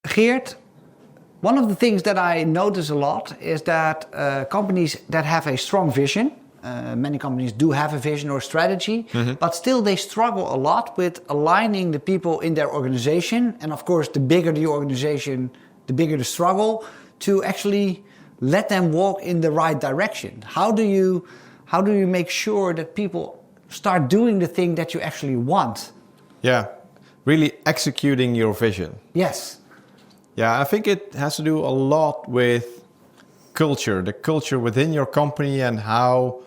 Geert, one of the things that I notice a lot is that companies that have a strong vision, many companies do have a vision or strategy, but still they struggle a lot with aligning the people in their organization. And of course, the bigger the organization, the bigger the struggle to actually let them walk in the right direction. How do you make sure that people start doing the thing that you actually want? Yeah, really executing your vision. Yes. Yeah, I think it has to do a lot with culture, the culture within your company and how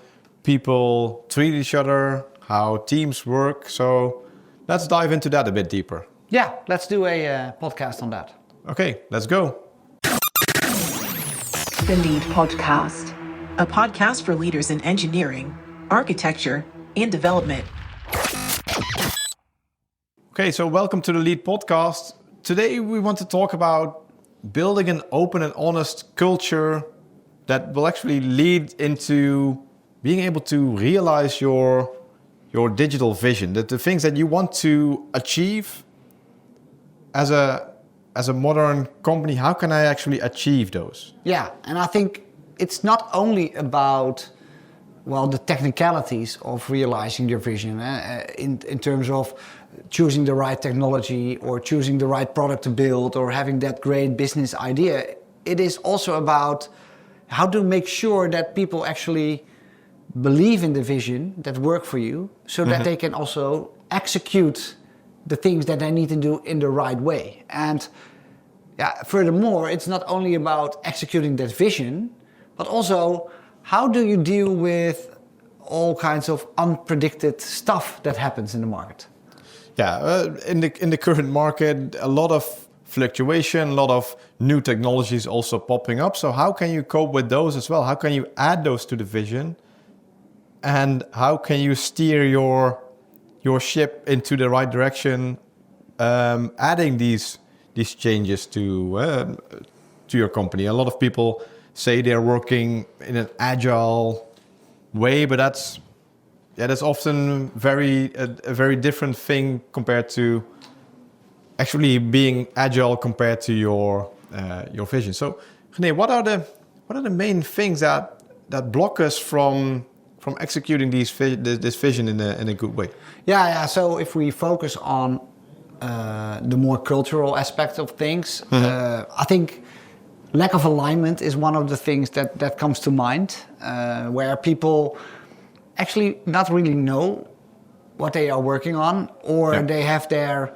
people treat each other, how teams work. So let's dive into that a bit deeper. Yeah, let's do a podcast on that. Okay, let's go. The Lead Podcast, a podcast for leaders in engineering, architecture, and development. Okay, so welcome to the Lead Podcast. Today we want to talk about building an open and honest culture that will actually lead into being able to realize your digital vision, that the things that you want to achieve as a modern company, how can I actually achieve those? Yeah, and I think it's not only about, well, the technicalities of realizing your vision in terms of choosing the right technology or choosing the right product to build or having that great business idea. It is also about how to make sure that people actually believe in the vision that work for you so that they can also execute the things that they need to do in the right way. And furthermore, it's not only about executing that vision, but also how do you deal with all kinds of unpredicted stuff that happens in the market? Yeah, in the current market, a lot of fluctuation, a lot of new technologies also popping up. So how can you cope with those as well? How can you add those to the vision? And how can you steer your ship into the right direction, adding these changes to your company? A lot of people say they're working in an agile way, but that's often a very different thing compared to actually being agile compared to your vision. So, Rene, what are the main things that block us from executing this vision in a good way? Yeah. So if we focus on the more cultural aspect of things, I think lack of alignment is one of the things that comes to mind, where people actually not really know what they are working on, or they have their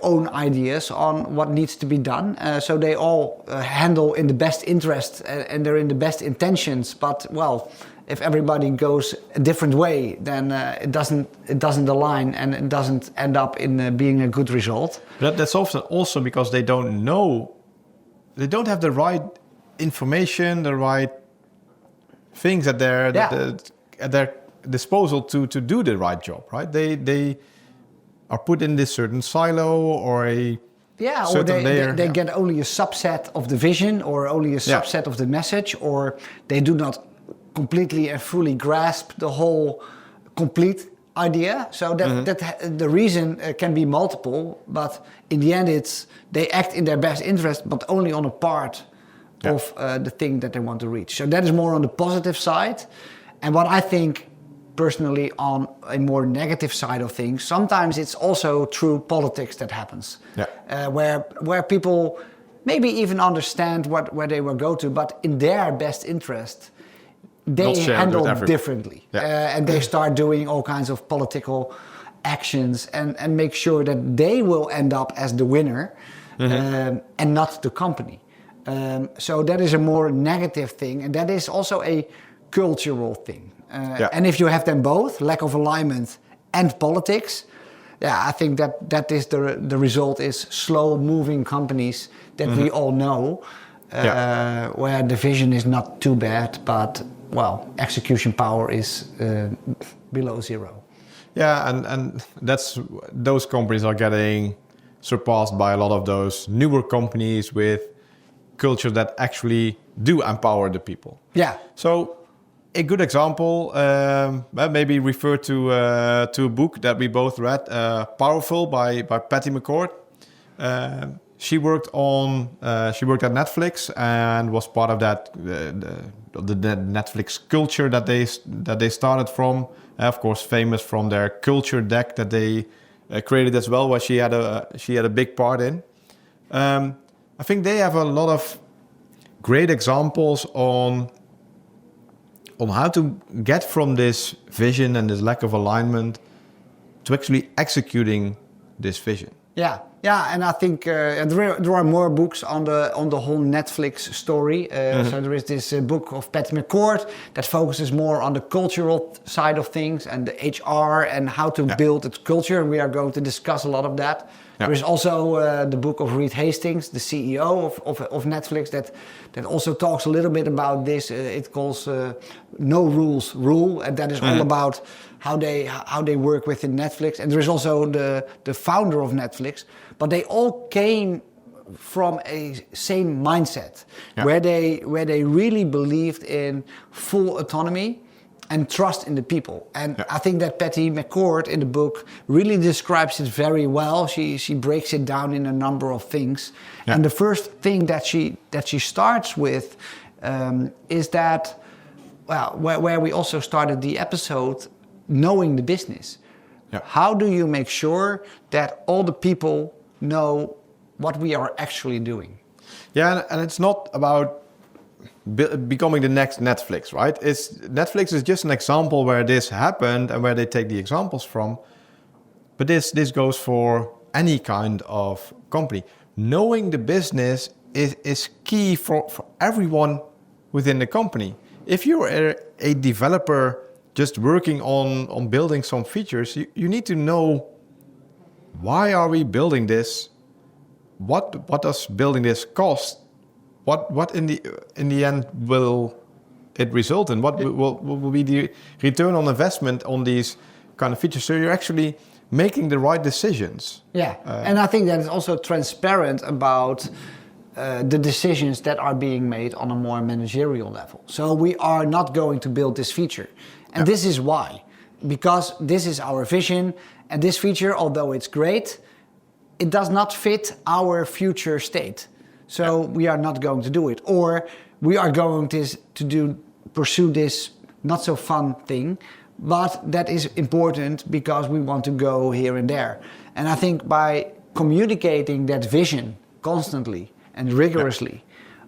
own ideas on what needs to be done. So they all handle in the best interest and they're in the best intentions. But well, if everybody goes a different way, then it doesn't align and it doesn't end up in being a good result. But that's often also because they don't know, they don't have the right information, the right things at their disposal to do the right job, right? They are put in this certain silo or a certain layer. They get only a subset of the vision or only a subset of the message, or they do not completely and fully grasp the whole complete idea. So that the reason can be multiple, but in the end they act in their best interest, but only on a part of the thing that they want to reach. So that is more on the positive side. And what I think personally on a more negative side of things, sometimes it's also through politics that happens, where people maybe even understand where they will go to, but in their best interest, they handle differently. And they start doing all kinds of political actions and make sure that they will end up as the winner and not the company. So that is a more negative thing, and that is also a cultural thing. And if you have them both, lack of alignment and politics, I think that is the result is slow-moving companies that we all know, where the vision is not too bad, but well, execution power is below zero. Yeah, and those companies are getting surpassed by a lot of those newer companies with culture that actually do empower the people. Yeah. So a good example, maybe refer to a book that we both read, Powerful by Patty McCord. she worked at Netflix and was part of that the Netflix culture that they started from. Of course, famous from their culture deck that they created as well, where she had a big part in. I think they have a lot of great examples on how to get from this vision and this lack of alignment to actually executing this vision. Yeah, and I think there are more books on the whole Netflix story. So there is this book of McCord that focuses more on the cultural side of things and the HR and how to build its culture. And we are going to discuss a lot of that. Yeah. There is also the book of Reed Hastings, the CEO of Netflix, that also talks a little bit about this. It calls No Rules Rule, and that is all about how they work within Netflix. And there is also the founder of Netflix, but they all came from a same mindset, where they really believed in full autonomy and trust in the people. And I think that Patty McCord in the book really describes it very well. She breaks it down in a number of things. And the first thing that she starts with is that, well, where we also started the episode, knowing the business. How do you make sure that all the people know what we are actually doing? Yeah, and it's not about becoming the next Netflix, right? Netflix is just an example where this happened and where they take the examples from. But this goes for any kind of company. Knowing the business is key for everyone within the company. If you're a developer just working on building some features, you need to know, why are we building this? What does building this cost? What in the end will it result in? What will be the return on investment on these kind of features? So you're actually making the right decisions. Yeah, and I think that it's also transparent about the decisions that are being made on a more managerial level. So we are not going to build this feature. And this is why. Because this is our vision, and this feature, although it's great, it does not fit our future state. So we are not going to do it. Or we are going to pursue this not so fun thing, but that is important because we want to go here and there. And I think by communicating that vision constantly and rigorously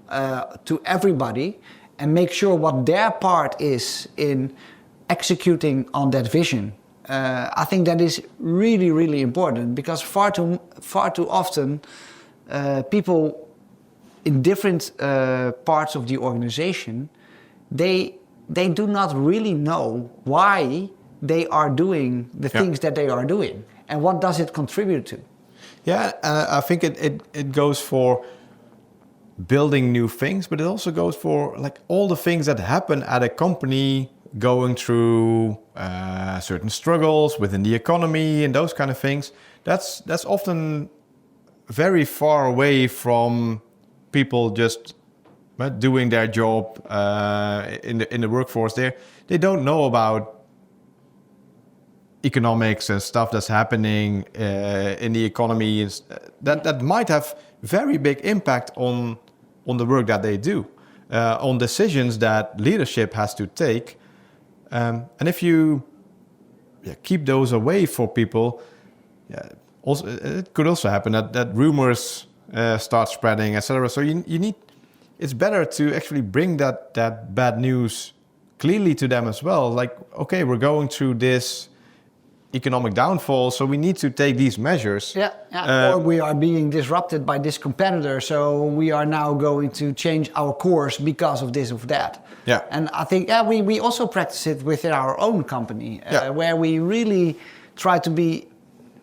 to everybody, and make sure what their part is in executing on that vision, I think that is really, really important, because far too often people in different parts of the organization, they do not really know why they are doing the things that they are doing, and what does it contribute to. Yeah, I think it goes for building new things, but it also goes for like all the things that happen at a company, going through certain struggles within the economy and those kind of things. That's often very far away from people just doing their job in the workforce. They don't know about economics and stuff that's happening in the economy. That might have very big impact on the work that they do, on decisions that leadership has to take. And if you keep those away for people, also it could also happen that rumors start spreading, etc. So you need. It's better to actually bring that bad news clearly to them as well. Like, okay, we're going through this economic downfall, so we need to take these measures. Or we are being disrupted by this competitor, so we are now going to change our course because of this or that. And I think we also practice it within our own company, where we really try to be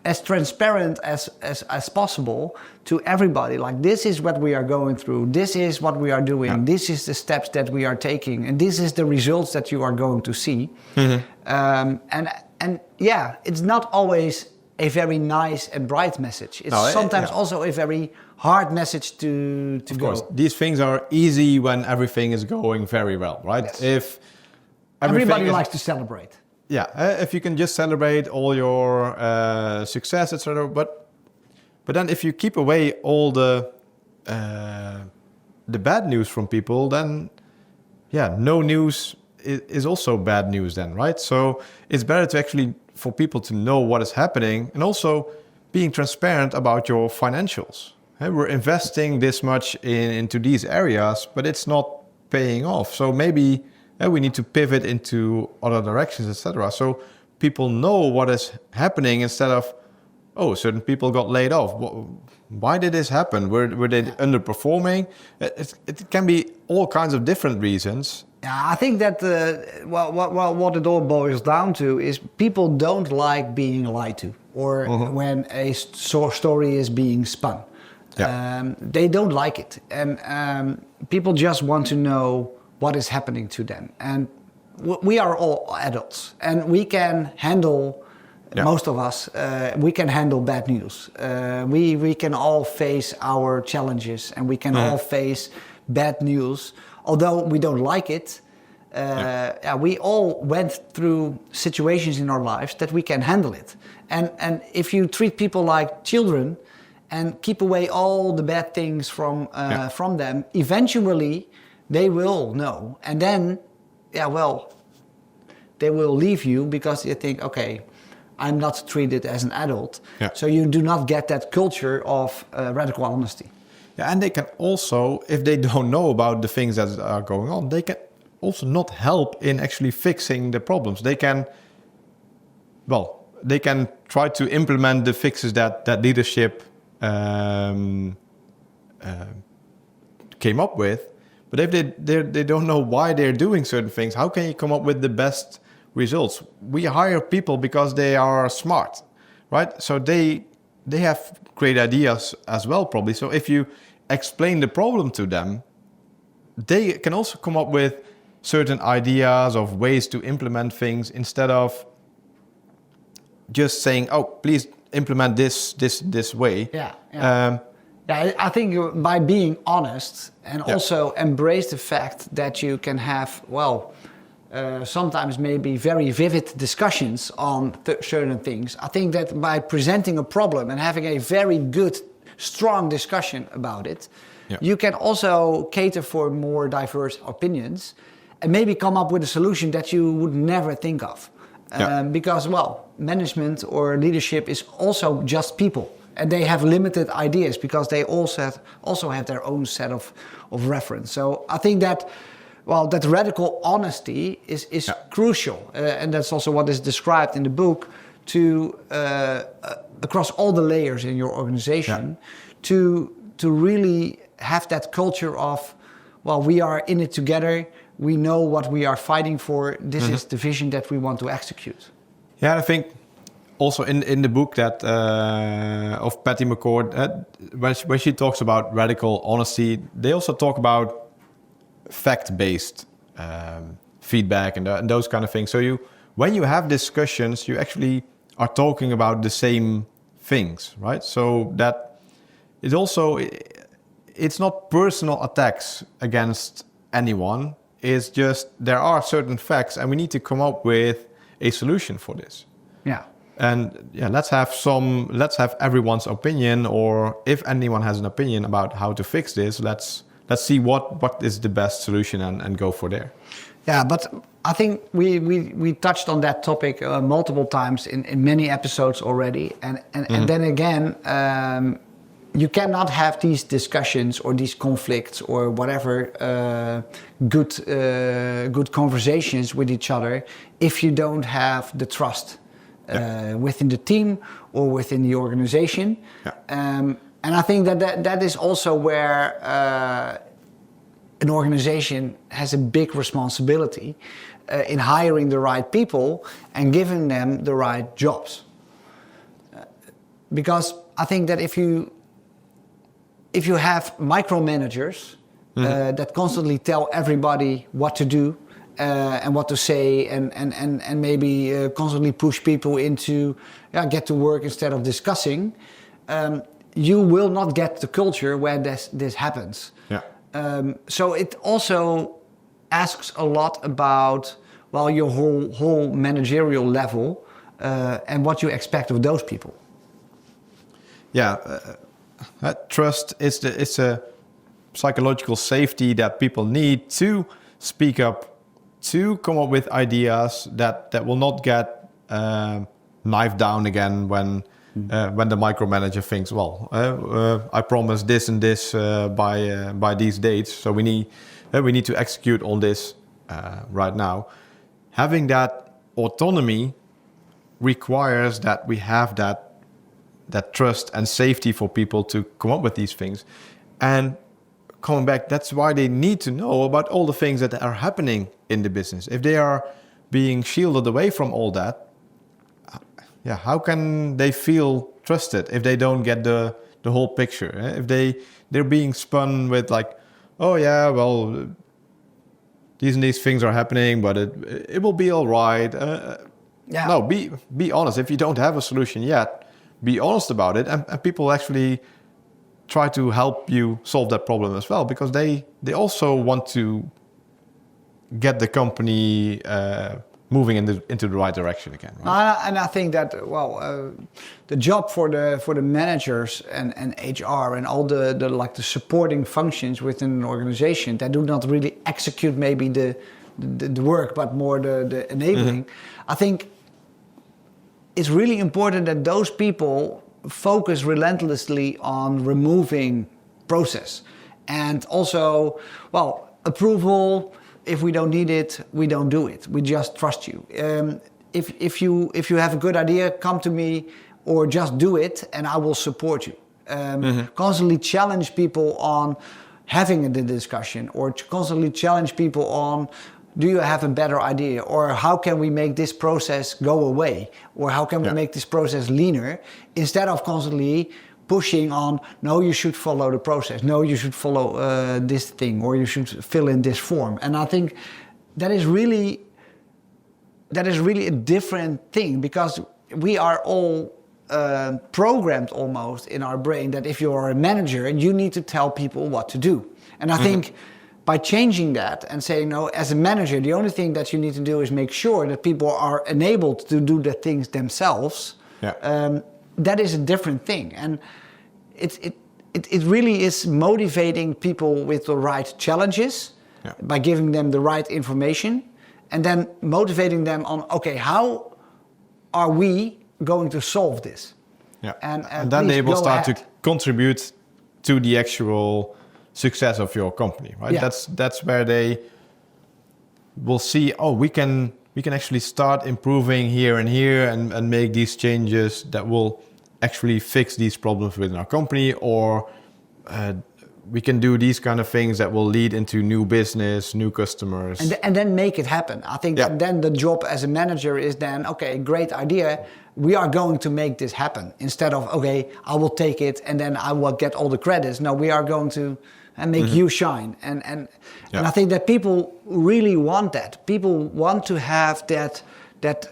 as transparent as possible to everybody. Like, this is what we are going through, this is what we are doing, this is the steps that we are taking, and this is the results that you are going to see. And it's not always a very nice and bright message. It's sometimes also a very hard message to go. Of course, these things are easy when everything is going very well, right? Yes. If everybody likes to celebrate. If you can just celebrate all your success, etc. But But then if you keep away all the bad news from people, then no news is also bad news then, right? So it's better to actually for people to know what is happening, and also being transparent about your financials. We're investing this much into these areas, but it's not paying off. So maybe we need to pivot into other directions, etc. So people know what is happening instead of, oh, certain people got laid off. Why did this happen? Were they underperforming? It can be all kinds of different reasons. Yeah, I think that what it all boils down to is people don't like being lied to, or when a story is being spun. Yeah. They don't like it, and people just want to know what is happening to them. And we are all adults, and we can handle. Yeah. Most of us, we can handle bad news. We can all face our challenges, and we can all face bad news. Although we don't like it, we all went through situations in our lives that we can handle it. And if you treat people like children and keep away all the bad things from them, eventually they will know. And then, they will leave you because they think, okay, I'm not treated as an adult. Yeah. So you do not get that culture of radical honesty. Yeah, and they can also, if they don't know about the things that are going on, they can also not help in actually fixing the problems. They can try to implement the fixes that leadership came up with. But if they don't know why they're doing certain things, how can you come up with the best results? We hire people because they are smart, right? So they have great ideas as well, probably. So if you explain the problem to them, they can also come up with certain ideas of ways to implement things instead of just saying, "Oh, please implement this way." I think by being honest and also embrace the fact that you can have sometimes maybe very vivid discussions on certain things. I think that by presenting a problem and having a very good, strong discussion about it, you can also cater for more diverse opinions and maybe come up with a solution that you would never think of. Because, management or leadership is also just people. And they have limited ideas because they also have their own set of reference. So I think that that radical honesty is crucial, and that's also what is described in the book, to across all the layers in your organization, to really have that culture of, we are in it together, we know what we are fighting for, this is the vision that we want to execute. Yeah, I think also in the book that of Patty McCord, when she talks about radical honesty, they also talk about fact-based feedback and those kind of things. So when you have discussions, you actually are talking about the same things, right? So that is also, it's not personal attacks against anyone. It's just there are certain facts, and we need to come up with a solution for this. Yeah. And let's have everyone's opinion, or if anyone has an opinion about how to fix this, let's see what is the best solution and go for there. Yeah, but I think we touched on that topic multiple times in many episodes already. And then again, you cannot have these discussions or these conflicts or whatever good conversations with each other if you don't have the trust within the team or within the organization. And I think that is also where an organization has a big responsibility in hiring the right people and giving them the right jobs. Because I think that if you have micromanagers that constantly tell everybody what to do and what to say, and maybe constantly push people into get to work instead of discussing, you will not get the culture where this happens. So it also asks a lot about your whole managerial level and what you expect of those people. that trust is it's a psychological safety that people need to speak up, to come up with ideas that will not get knifed down again when the micromanager thinks, well, I promised this and this by these dates, so we need to execute on this right now. Having that autonomy requires that we have that trust and safety for people to come up with these things. And coming back, that's why they need to know about all the things that are happening in the business. If they are being shielded away from all that, how can they feel trusted if they don't get the whole picture? If they're being spun with like, oh yeah, well, these and these things are happening, but it will be all right. No, be honest. If you don't have a solution yet, be honest about it, and people actually try to help you solve that problem as well, because they also want to get the company moving into the right direction again. Right? And I think that the job for the managers and HR and all the supporting functions within an organization that do not really execute maybe the work, but more the enabling. Mm-hmm. I think it's really important that those people focus relentlessly on removing process and also, approval. If we don't need it, we don't do it. We just trust you. If you have a good idea, come to me or just do it and I will support you. Constantly challenge people on having the discussion, or constantly challenge people on, do you have a better idea? Or how can we make this process go away? Or how can we make this process leaner? Instead of constantly pushing on, no, you should follow the process. No, you should follow this thing, or you should fill in this form. And I think that is really a different thing, because we are all programmed almost in our brain that if you're a manager, you need to tell people what to do. And I think by changing that and saying, no, as a manager, the only thing that you need to do is make sure that people are enabled to do the things themselves. That is a different thing. And it really is motivating people with the right challenges by giving them the right information, and then motivating them on, okay, how are we going to solve this? And then they will start to contribute to the actual success of your company, right? That's where they will see, we can actually start improving here and here and make these changes that will actually fix these problems within our company, or we can do these kind of things that will lead into new business, new customers. And then make it happen. I think then the job as a manager is then, okay, great idea. We are going to make this happen. Instead of, okay, I will take it and then I will get all the credits. No, we are going to make you shine. And I think that people really want that. People want to have that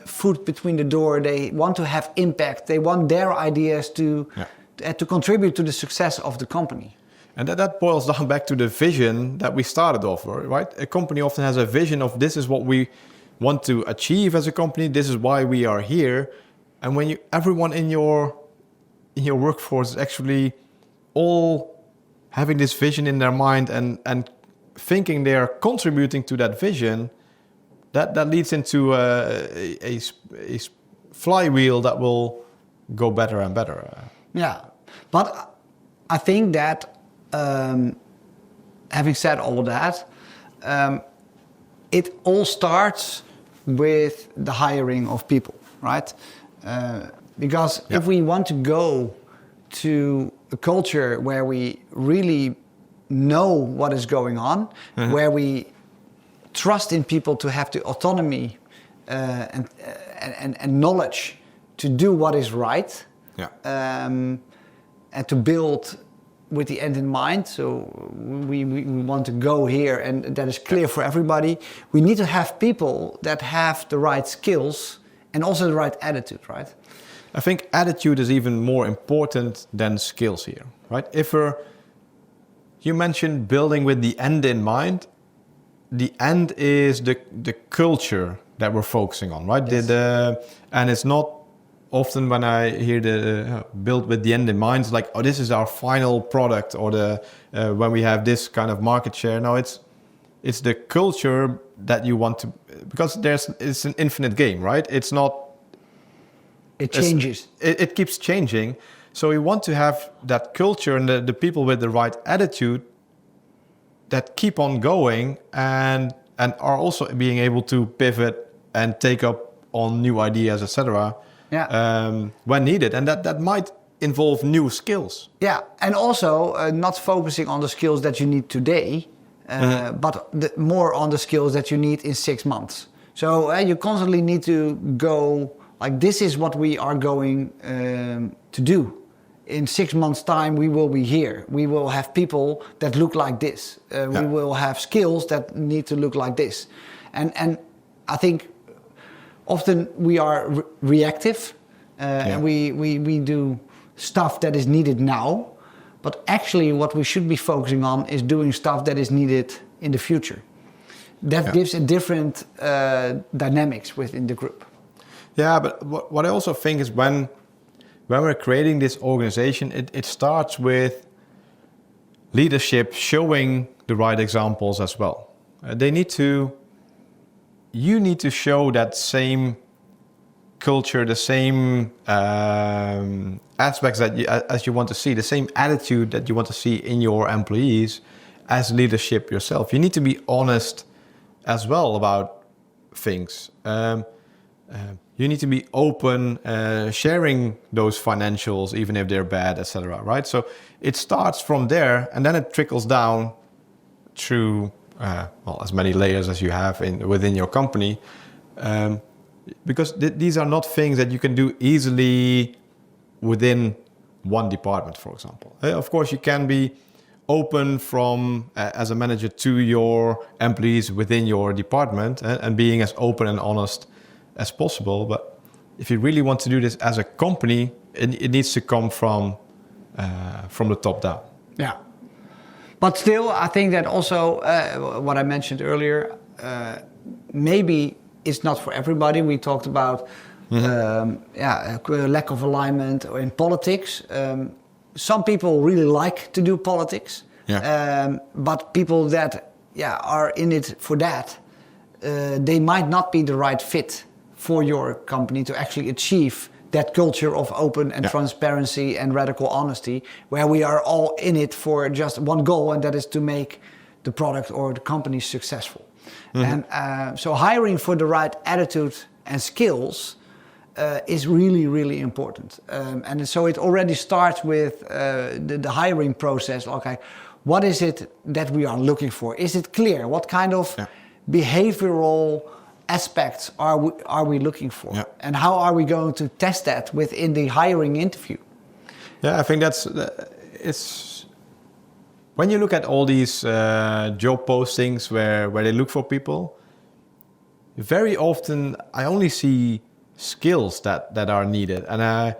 foot between the door. They want to have impact. They want their ideas to contribute to the success of the company. And that boils down back to the vision that we started off, right? A company often has a vision of, this is what we want to achieve as a company. This is why we are here. And when everyone in your workforce is actually all having this vision in their mind and thinking they are contributing to that vision, that leads into a flywheel that will go better and better. Yeah, but I think that having said all of that, it all starts with the hiring of people, right? Because if we want to go to a culture where we really know what is going on, where we trust in people to have the autonomy and knowledge to do what is right, and to build with the end in mind. So we want to go here, and that is clear for everybody. We need to have people that have the right skills and also the right attitude, right? I think attitude is even more important than skills here, right? You mentioned building with the end in mind. The end is the culture that we're focusing on, right? Yes. And it's not often when I hear the build with the end in mind, it's like, oh, this is our final product, or when we have this kind of market share. No, it's the culture that you want to, because it's an infinite game, right? It's not. It changes. It keeps changing. So we want to have that culture and the people with the right attitude that keep on going and are also being able to pivot and take up on new ideas, etc. When needed, and that might involve new skills. Yeah, and also not focusing on the skills that you need today, but more on the skills that you need in 6 months. So you constantly need to go like, this is what we are going to do. In 6 months' time, we will be here. We will have people that look like this. We will have skills that need to look like this. And I think often we are reactive and we do stuff that is needed now. But actually what we should be focusing on is doing stuff that is needed in the future. That gives a different dynamics within the group. Yeah, but what I also think is when we're creating this organization, it starts with leadership showing the right examples as well. You need to show that same culture, the same aspects as you want to see, the same attitude that you want to see in your employees as leadership yourself. You need to be honest as well about things. You need to be open, sharing those financials, even if they're bad, etc. Right? So it starts from there, and then it trickles down through as many layers as you have within your company, because these are not things that you can do easily within one department, for example. Of course, you can be open from as a manager to your employees within your department and being as open and honest as possible, but if you really want to do this as a company, it needs to come from the top down. Yeah, but still, I think that also what I mentioned earlier, maybe it's not for everybody. We talked about lack of alignment in politics. Some people really like to do politics, but people that are in it for that, they might not be the right fit for your company to actually achieve that culture of open and transparency and radical honesty, where we are all in it for just one goal, and that is to make the product or the company successful. And so hiring for the right attitude and skills is really, really important. And so it already starts with the hiring process. Okay, what is it that we are looking for? Is it clear? What kind of behavioral aspects are we looking for? And how are we going to test that within the hiring interview? Yeah, I think it's when you look at all these job postings where they look for people, very often I only see skills that are needed. And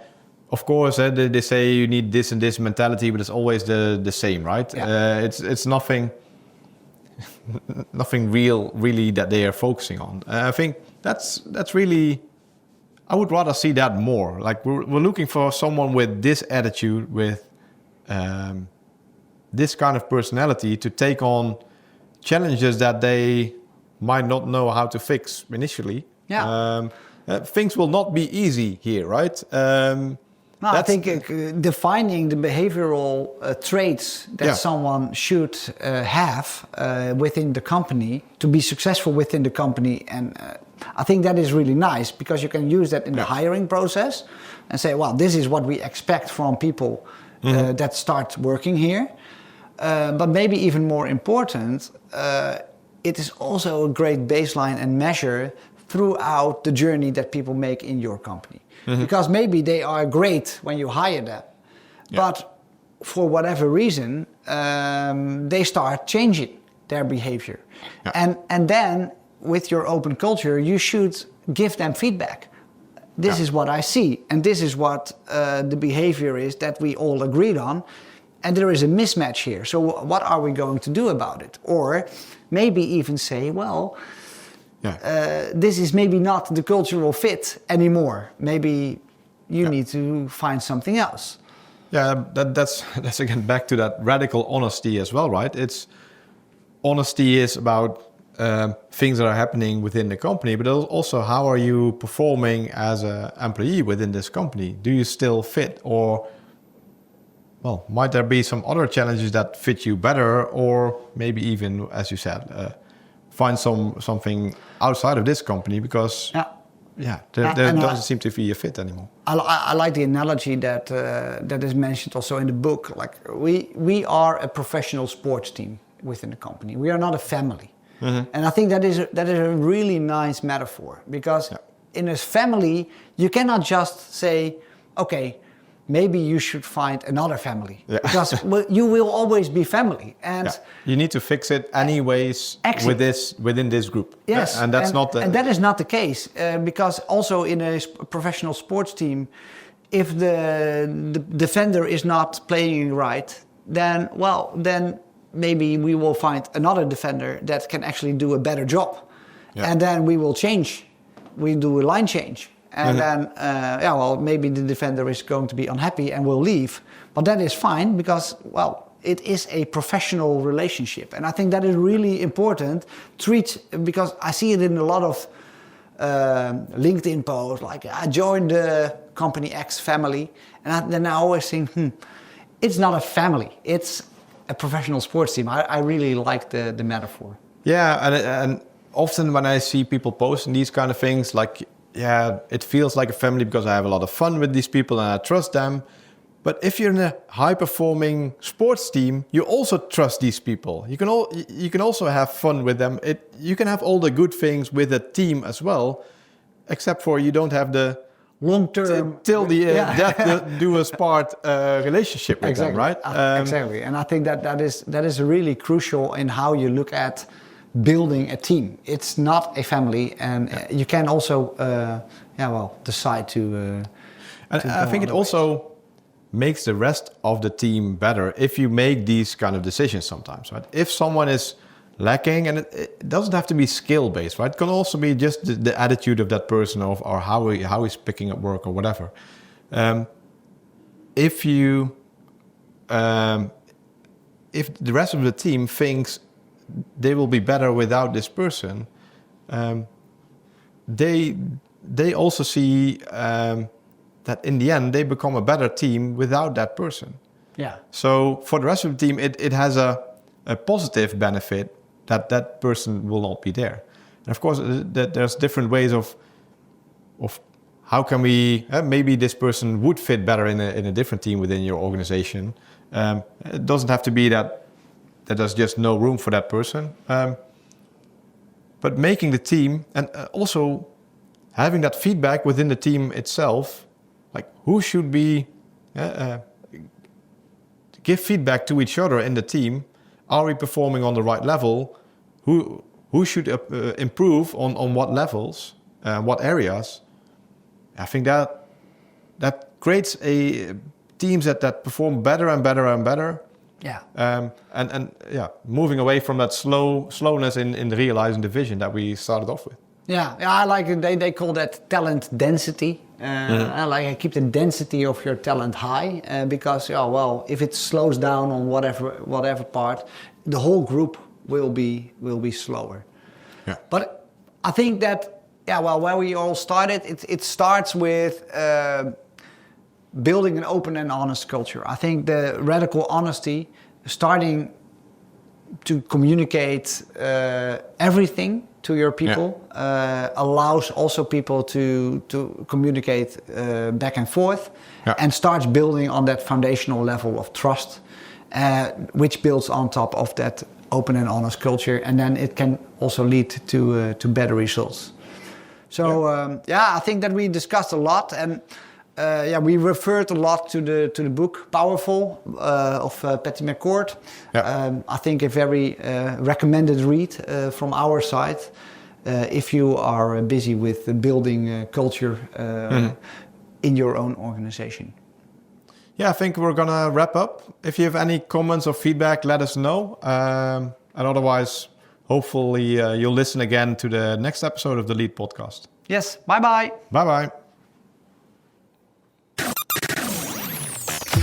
of course, they say you need this and this mentality, but it's always the same, right? It's nothing really that they are focusing on. I think that's really, I would rather see that more. Like we're looking for someone with this attitude, with this kind of personality to take on challenges that they might not know how to fix initially. Things will not be easy here, right? I think defining the behavioral traits that someone should have within the company to be successful within the company, and I think that is really nice, because you can use that in the hiring process and say, well, this is what we expect from people that start working here. But maybe even more important, it is also a great baseline and measure throughout the journey that people make in your company. Because maybe they are great when you hire them, but for whatever reason, they start changing their behavior. And then with your open culture, you should give them feedback. This is what I see, and this is what the behavior is that we all agreed on, and there is a mismatch here. So what are we going to do about it? Or maybe even say, well, this is maybe not the cultural fit anymore. Maybe you need to find something else. Yeah, that's again back to that radical honesty as well, right? It's honesty is about things that are happening within the company, but also how are you performing as an employee within this company? Do you still fit, or well, might there be some other challenges that fit you better, or maybe even, as you said, find something outside of this company because there doesn't seem to be a fit anymore. I like the analogy that is mentioned also in the book. Like we are a professional sports team within the company. We are not a family. Mm-hmm. And I think that is a really nice metaphor, because in a family you cannot just say, okay, maybe you should find another family, because you will always be family, and you need to fix it anyways within this group. Yes, and that's and that is not the case, because also in a professional sports team, if the defender is not playing right, then maybe we will find another defender that can actually do a better job, and then we will change. We do a line change. And then, maybe the defender is going to be unhappy and will leave. But that is fine, because, it is a professional relationship. And I think that is really important. Because I see it in a lot of LinkedIn posts, like, I joined the company X family. And then I always think, it's not a family. It's a professional sports team. I really like the metaphor. Yeah, and often when I see people posting these kind of things, like, it feels like a family because I have a lot of fun with these people and I trust them. But if you're in a high-performing sports team, you also trust these people. You can also have fun with them. You can have all the good things with a team as well, except for you don't have the long-term till the death do us part relationship with them, right? Exactly, and I think that is really crucial in how you look at building a team. It's not a family, and you can also decide to and I think it also makes the rest of the team better if you make these kind of decisions sometimes, right? If someone is lacking, and it doesn't have to be skill based, right? It can also be just the attitude of that person, or how he's picking up work or whatever. If the rest of the team thinks they will be better without this person, they also see that in the end they become a better team without that person. Yeah. So for the rest of the team, it has a positive benefit that person will not be there. And of course, there's different ways of how can we maybe this person would fit better in a different team within your organization. It doesn't have to be that there's just no room for that person. But making the team, and also having that feedback within the team itself, like who should be, give feedback to each other in the team. Are we performing on the right level? Who should improve on what levels, what areas? I think that creates teams that perform better and better and better. Yeah. Moving away from that slowness in realizing the vision that we started off with. Yeah, I like it. They call that talent density. I keep the density of your talent high, because if it slows down on whatever part, the whole group will be slower. Yeah. But I think that where we all started, it starts with building an open and honest culture. I think the radical honesty, starting to communicate everything to your people, allows also people to communicate back and forth, and starts building on that foundational level of trust, which builds on top of that open and honest culture, and then it can also lead to better results. So I think that we discussed a lot, and we referred a lot to the book Powerful of Patty McCord. I think a very recommended read from our side if you are busy with building culture in your own organization. Yeah, I think we're gonna wrap up. If you have any comments or feedback, let us know. And otherwise, hopefully you'll listen again to the next episode of the Lead Podcast. Yes, bye-bye. Bye-bye.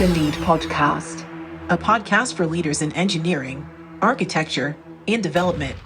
The Lead Podcast, a podcast for leaders in engineering, architecture, and development.